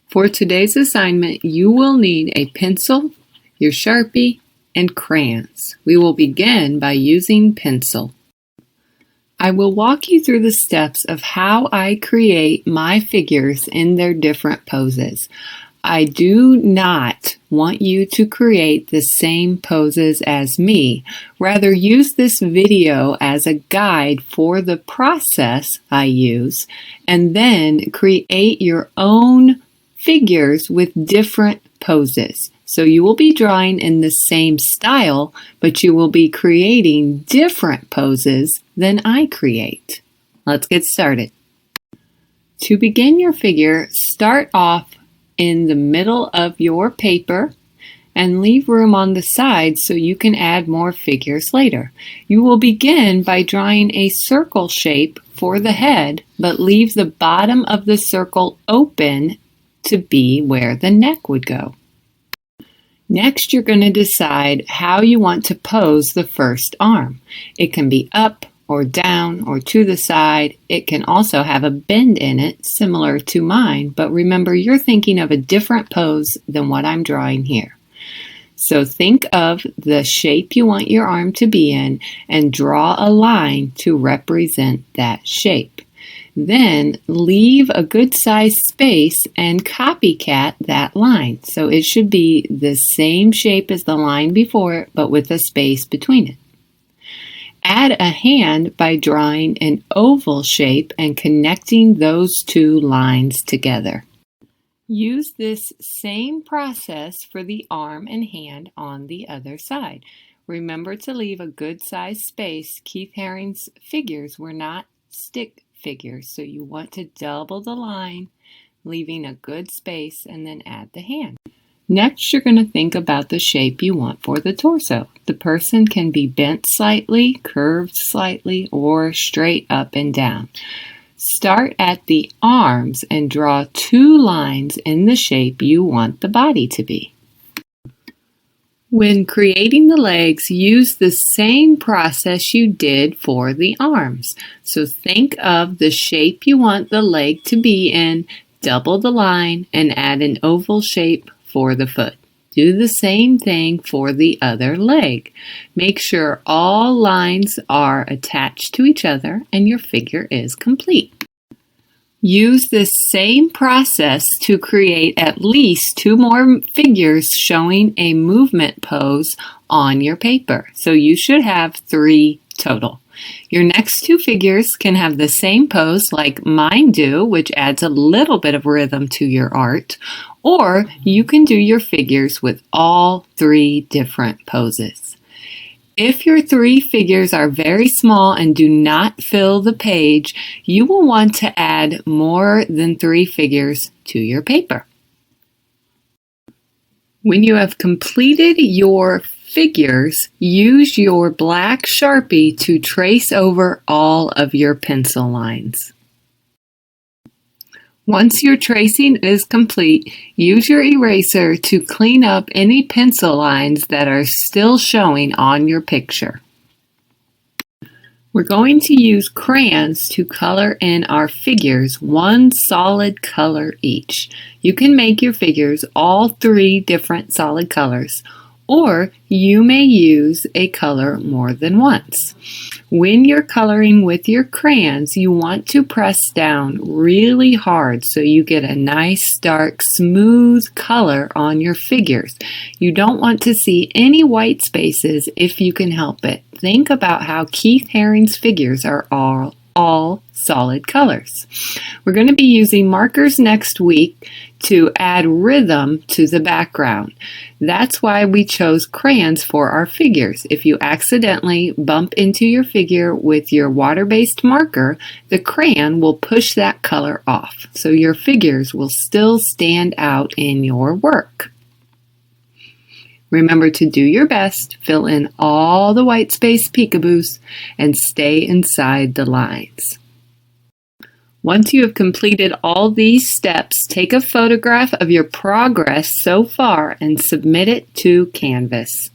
For today's assignment, you will need a pencil, your Sharpie, and crayons. We will begin by using pencil. I will walk you through the steps of how I create my figures in their different poses. I do not want you to create the same poses as me. Rather, use this video as a guide for the process I use, and then create your own figures with different poses. So you will be drawing in the same style, but you will be creating different poses than I create. Let's get started. To begin your figure, start off in the middle of your paper and leave room on the sides so you can add more figures later. You will begin by drawing a circle shape for the head, but leave the bottom of the circle open to be where the neck would go. Next, you're going to decide how you want to pose the first arm. It can be up or down or to the side. It can also have a bend in it, similar to mine, but remember you're thinking of a different pose than what I'm drawing here. So think of the shape you want your arm to be in and draw a line to represent that shape. Then leave a good sized space and copycat that line. So it should be the same shape as the line before it, but with a space between it. Add a hand by drawing an oval shape and connecting those two lines together. Use this same process for the arm and hand on the other side. Remember to leave a good sized space. Keith Haring's figures were not stick figures, so you want to double the line, leaving a good space, and then add the hand. Next, you're going to think about the shape you want for the torso. The person can be bent slightly, curved slightly, or straight up and down. Start at the arms and draw two lines in the shape you want the body to be. When creating the legs, use the same process you did for the arms. So think of the shape you want the leg to be in, double the line, and add an oval shape for the foot. Do the same thing for the other leg. Make sure all lines are attached to each other and your figure is complete. Use this same process to create at least two more figures showing a movement pose on your paper. So you should have 3 total. Your next 2 figures can have the same pose like mine do, which adds a little bit of rhythm to your art, or you can do your figures with all 3 different poses. If your 3 figures are very small and do not fill the page, you will want to add more than 3 figures to your paper. When you have completed your figures, use your black Sharpie to trace over all of your pencil lines. Once your tracing is complete, use your eraser to clean up any pencil lines that are still showing on your picture. We're going to use crayons to color in our figures, 1 solid color each. You can make your figures all 3 different solid colors, or you may use a color more than once. When you're coloring with your crayons, you want to press down really hard so you get a nice, dark, smooth color on your figures. You don't want to see any white spaces if you can help it. Think about how Keith Haring's figures are all solid colors. We're going to be using markers next week to add rhythm to the background. That's why we chose crayons for our figures. If you accidentally bump into your figure with your water-based marker, the crayon will push that color off, so your figures will still stand out in your work. Remember to do your best, fill in all the white space peekaboos, and stay inside the lines. Once you have completed all these steps, take a photograph of your progress so far and submit it to Canvas.